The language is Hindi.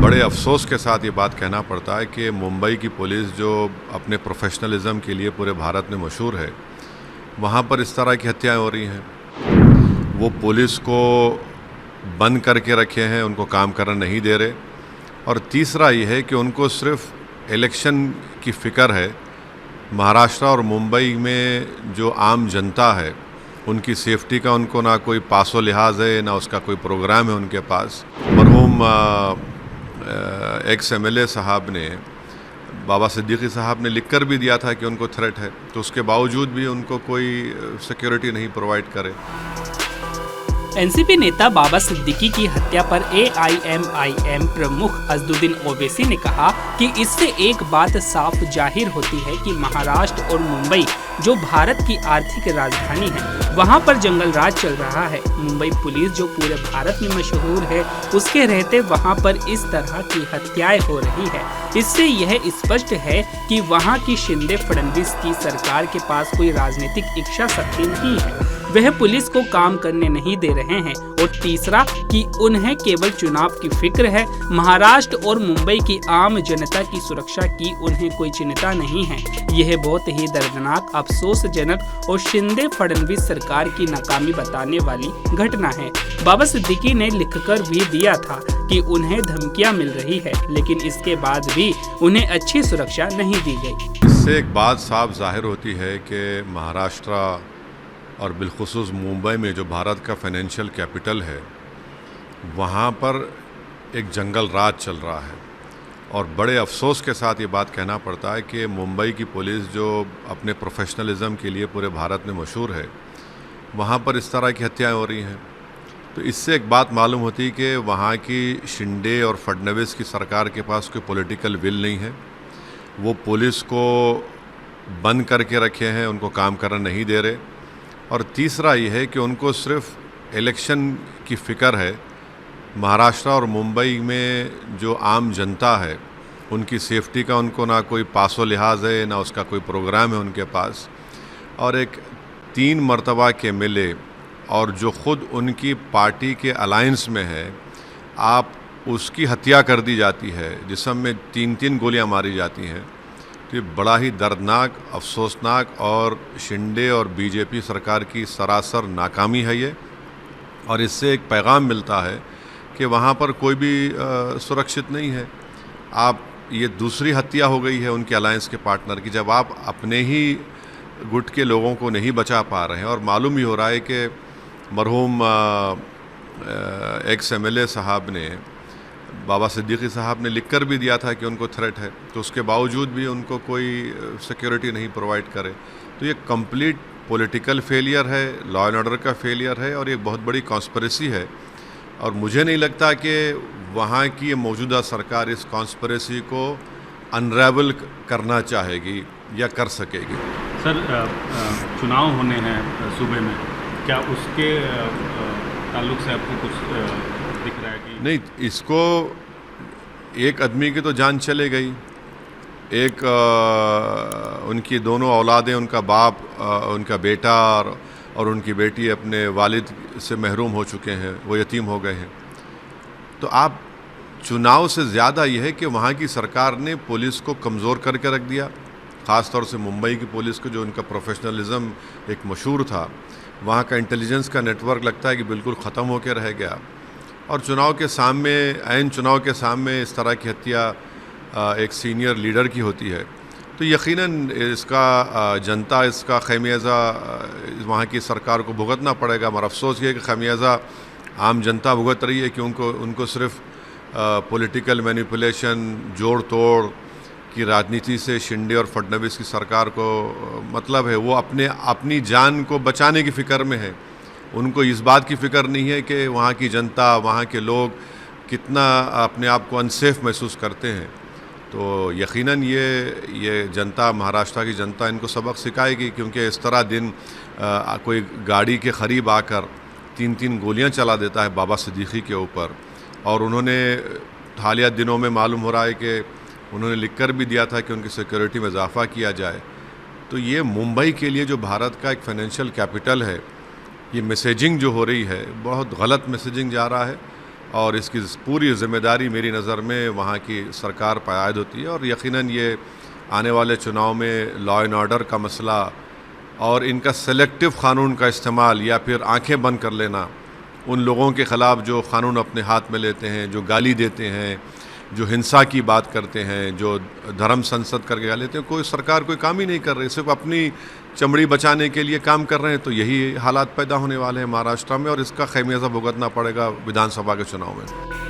बड़े अफसोस के साथ ये बात कहना पड़ता है कि मुंबई की पुलिस जो अपने प्रोफेशनलिज्म के लिए पूरे भारत में मशहूर है, वहाँ पर इस तरह की हत्याएं हो रही हैं। वो पुलिस को बंद करके रखे हैं, उनको काम करना नहीं दे रहे। और तीसरा ये है कि उनको सिर्फ इलेक्शन की फ़िक्र है। महाराष्ट्र और मुंबई में जो आम जनता है, उनकी सेफ्टी का उनको ना कोई पासो लिहाज है, ना उसका कोई प्रोग्राम है उनके पास। मरहूम एक्स एमएलए साहब ने, बाबा सिद्दीकी साहब ने लिख कर भी दिया था कि उनको थ्रेट है, तो उसके बावजूद भी उनको कोई सिक्योरिटी नहीं प्रोवाइड करे। एनसीपी नेता बाबा सिद्दीकी की हत्या पर एआईएमआईएम प्रमुख असदुद्दीन ओवैसी ने कहा कि इससे एक बात साफ जाहिर होती है कि महाराष्ट्र और मुंबई जो भारत की आर्थिक राजधानी है, वहां पर जंगल राज चल रहा है। मुंबई पुलिस जो पूरे भारत में मशहूर है, उसके रहते वहां पर इस तरह की हत्याएं हो रही है। इससे यह स्पष्ट है कि वहां की शिंदे फडणवीस की सरकार के पास कोई राजनीतिक इच्छा शक्ति नहीं है, वह पुलिस को काम करने नहीं दे रहे हैं। और तीसरा कि उन्हें केवल चुनाव की फिक्र है। महाराष्ट्र और मुंबई की आम जनता की सुरक्षा की उन्हें कोई चिंता नहीं है। यह बहुत ही दर्दनाक, अफसोसजनक और शिंदे फडणवीस सरकार की नाकामी बताने वाली घटना है। बाबा सिद्दीकी ने लिखकर भी दिया था कि उन्हें धमकियां मिल रही है, लेकिन इसके बाद भी उन्हें अच्छी सुरक्षा नहीं दी गई। इससे एक बात साफ जाहिर होती है कि महाराष्ट्र और बिलखुसूस मुंबई में जो भारत का फाइनेंशियल कैपिटल है, वहाँ पर एक जंगल राज चल रहा है। और बड़े अफसोस के साथ ये बात कहना पड़ता है कि मुंबई की पुलिस जो अपने प्रोफेशनलिज्म के लिए पूरे भारत में मशहूर है, वहाँ पर इस तरह की हत्याएं हो रही हैं। तो इससे एक बात मालूम होती है कि वहाँ की शिंदे और फडणवीस की सरकार के पास कोई पॉलिटिकल विल नहीं है। वो पुलिस को बंद करके रखे हैं, उनको काम करना नहीं दे रहे। और तीसरा ये है कि उनको सिर्फ इलेक्शन की फ़िक्र है। महाराष्ट्र और मुंबई में जो आम जनता है, उनकी सेफ्टी का उनको ना कोई पासो लिहाज है, ना उसका कोई प्रोग्राम है उनके पास। और एक 3 मरतबा के मिले और जो ख़ुद उनकी पार्टी के अलायंस में है, आप उसकी हत्या कर दी जाती है, जिसम में 3-3 गोलियां मारी जाती हैं। तो ये बड़ा ही दर्दनाक, अफसोसनाक और शिंदे और बीजेपी सरकार की सरासर नाकामी है ये। और इससे एक पैगाम मिलता है कि वहाँ पर कोई भी सुरक्षित नहीं है। ये दूसरी हत्या हो गई है उनके अलायंस के पार्टनर की, जब आप अपने ही गुट के लोगों को नहीं बचा पा रहे हैं। और मालूम ही हो रहा है कि मरहूम एक्स एमएलए साहब ने, बाबा सिद्दीकी साहब ने लिख कर भी दिया था कि उनको थ्रेट है, तो उसके बावजूद भी उनको कोई सिक्योरिटी नहीं प्रोवाइड करे। तो ये कंप्लीट पॉलिटिकल फेलियर है, लॉ एंड ऑर्डर का फेलियर है, और ये बहुत बड़ी कॉन्स्पिरेसी है। और मुझे नहीं लगता कि वहाँ की मौजूदा सरकार इस कॉन्स्पिरेसी को अनरेवल करना चाहेगी या कर सकेगी। सर, चुनाव होने हैं सूबे में, क्या उसके ताल्लुक से आपको कुछ दिख रहा है कि नहीं? इसको एक आदमी की तो जान चले गई, एक उनकी दोनों औलादें, उनका बाप, उनका बेटा और उनकी बेटी अपने वालिद से महरूम हो चुके हैं, वो यतीम हो गए हैं। तो आप चुनाव से ज़्यादा यह है कि वहाँ की सरकार ने पुलिस को कमज़ोर करके रख दिया, ख़ास तौर से मुंबई की पुलिस को, जो उनका प्रोफेशनलिज्म एक मशहूर था। वहाँ का इंटेलिजेंस का नेटवर्क लगता है कि बिल्कुल ख़त्म होकर रह गया। और चुनाव के सामने, ऐन चुनाव के सामने इस तरह की हत्या एक सीनियर लीडर की होती है, तो यकीनन इसका जनता, इसका खमियाजा वहाँ की सरकार को भुगतना पड़ेगा। मगर अफसोस ये है कि खमियाजा आम जनता भुगत रही है कि उनको सिर्फ पॉलिटिकल मैनिपुलेशन, जोड़ तोड़ की राजनीति से शिंदे और फडणवीस की सरकार को मतलब है। वो अपनी जान को बचाने की फ़िक्र में है। उनको इस बात की फ़िक्र नहीं है कि वहाँ की जनता, वहाँ के लोग कितना अपने आप को अनसेफ महसूस करते हैं। तो यकीनन ये जनता, महाराष्ट्र की जनता इनको सबक सिखाएगी, क्योंकि इस तरह दिन कोई गाड़ी के करीब आकर 3-3 गोलियां चला देता है बाबा सिद्दीकी के ऊपर। और उन्होंने हालिया दिनों में मालूम हो रहा है कि उन्होंने लिखकर भी दिया था कि उनकी सिक्योरिटी में इजाफा किया जाए। तो ये मुंबई के लिए, जो भारत का एक फाइनेंशियल कैपिटल है, ये मैसेजिंग जो हो रही है, बहुत गलत मैसेजिंग जा रहा है। और इसकी पूरी ज़िम्मेदारी मेरी नज़र में वहाँ की सरकार पर आयद होती है। और यकीनन ये आने वाले चुनाव में लॉ एंड ऑर्डर का मसला और इनका सेलेक्टिव क़ानून का इस्तेमाल या फिर आंखें बंद कर लेना उन लोगों के ख़िलाफ़ जो क़ानून अपने हाथ में लेते हैं, जो गाली देते हैं, जो हिंसा की बात करते हैं, जो धर्म संसद करके गाली देते हैं, कोई सरकार कोई काम ही नहीं कर रही, सिर्फ अपनी चमड़ी बचाने के लिए काम कर रहे हैं। तो यही हालात पैदा होने वाले हैं महाराष्ट्र में और इसका खमियाजा भुगतना पड़ेगा विधानसभा के चुनाव में।